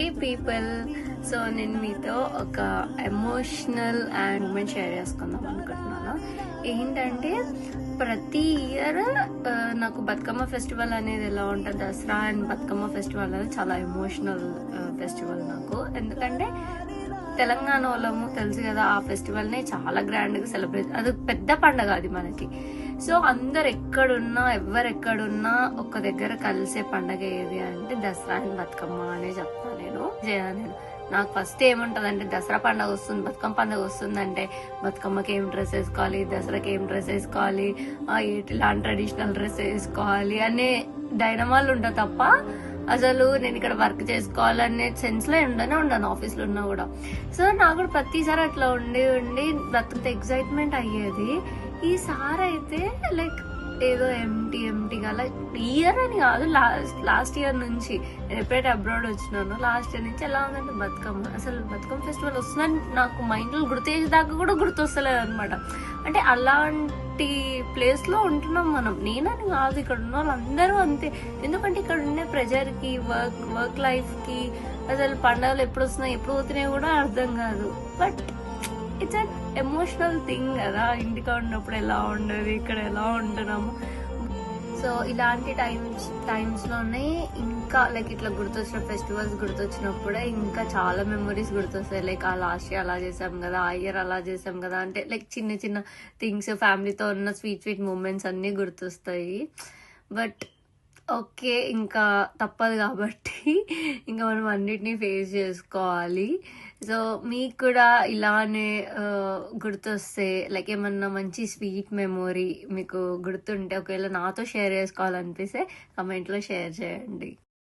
ఈ people, so నేను మీతో ఒక ఎమోషనల్ అండ్ మూమెంట్ షేర్ చేసుకుందాం అనుకుంటున్నాను. ఏంటంటే ప్రతి ఇయర్ నాకు బతుకమ్మ ఫెస్టివల్ అనేది ఎలా ఉంటుంది, దసరా అండ్ బతుకమ్మ ఫెస్టివల్ అనేది చాలా ఎమోషనల్ ఫెస్టివల్ నాకు. ఎందుకంటే తెలంగాణ వాళ్ళము తెలుసు కదా, ఆ ఫెస్టివల్ని చాలా గ్రాండ్గా సెలబ్రేట్, అది పెద్ద పండగ అది మనకి. సో అందరు ఎక్కడున్నా ఎవరెక్కడున్నా ఒక్క దగ్గర కలిసే పండగ ఏది అంటే దసరా అండ్ బతుకమ్మ అనే చెప్తాను నేను. నాకు ఫస్ట్ ఏముంటదంటే దసరా పండుగ వస్తుంది, బతుకమ్మ పండుగ వస్తుందంటే బతుకమ్మకి ఏం డ్రెస్ వేసుకోవాలి, దసరాకి ఏం డ్రెస్ వేసుకోవాలి, ఇలాంటి ట్రెడిషనల్ డ్రెస్ వేసుకోవాలి అనే డైనమాలు ఉంటా తప్ప అసలు నేను ఇక్కడ వర్క్ చేసుకోవాలనే సెన్స్ లో ఉండను ఆఫీస్ లో ఉన్నా కూడా. సో నాకు కూడా ప్రతిసారి అట్లా ఉండి బ్రతుకుతే ఎక్సైట్మెంట్ అయ్యేది. ఈసారి అయితే లైక్ ఏదో ఎంటీగా లైక్ ఇయర్ అని కాదు, లాస్ట్ ఇయర్ నుంచి నేను ఎప్పుడైతే అబ్రాడ్ వచ్చినానో లాస్ట్ ఇయర్ నుంచి ఎలా ఉందంటే బతుకమ్మ, అసలు బతుకమ్మ ఫెస్టివల్ వస్తుందని నాకు మైండ్ లో గుర్తేసేదాకా కూడా గుర్తొస్తలేదు అనమాట. అంటే అలాంటి ప్లేస్ లో ఉంటున్నాం మనం. నేనని కాదు, ఇక్కడ ఉన్న వాళ్ళందరూ అంతే. ఎందుకంటే ఇక్కడ ఉండే ప్రెజర్కి, వర్క్ లైఫ్ కి అసలు పండుగలు ఎప్పుడు వస్తున్నాయి ఎప్పుడు పోతున్నాయి కూడా అర్థం కాదు. But it's an emotional thing కదా, ఇంటికి ఉన్నప్పుడు ఎలా ఉండదు, ఇక్కడ ఎలా ఉంటున్నాము. సో ఇలాంటి టైమ్స్ లోనే ఇంకా లైక్ ఇట్లా గుర్తొచ్చిన ఫెస్టివల్స్ గుర్తొచ్చినప్పుడే ఇంకా చాలా మెమరీస్ గుర్తొస్తాయి. లైక్ ఆ లాస్ట్ ఇయర్ అలా చేసాం కదా, ఆ ఇయర్ అలా చేసాం కదా, అంటే లైక్ చిన్న చిన్న థింగ్స్, ఫ్యామిలీతో ఉన్న స్వీట్ మూమెంట్స్ అన్నీ గుర్తొస్తాయి. బట్ ఓకే, ఇంకా తప్పదు కాబట్టి ఇంకా మనం అన్నిటినీ ఫేస్ చేసుకోవాలి. సో మీకు కూడా ఇలానే గుర్తొస్తే లైక్ ఏమన్నా మంచి స్వీట్ మెమొరీ మీకు గుర్తుంటే ఒకవేళ నాతో షేర్ చేసుకోవాలనిపిస్తే కమెంట్లో షేర్ చేయండి.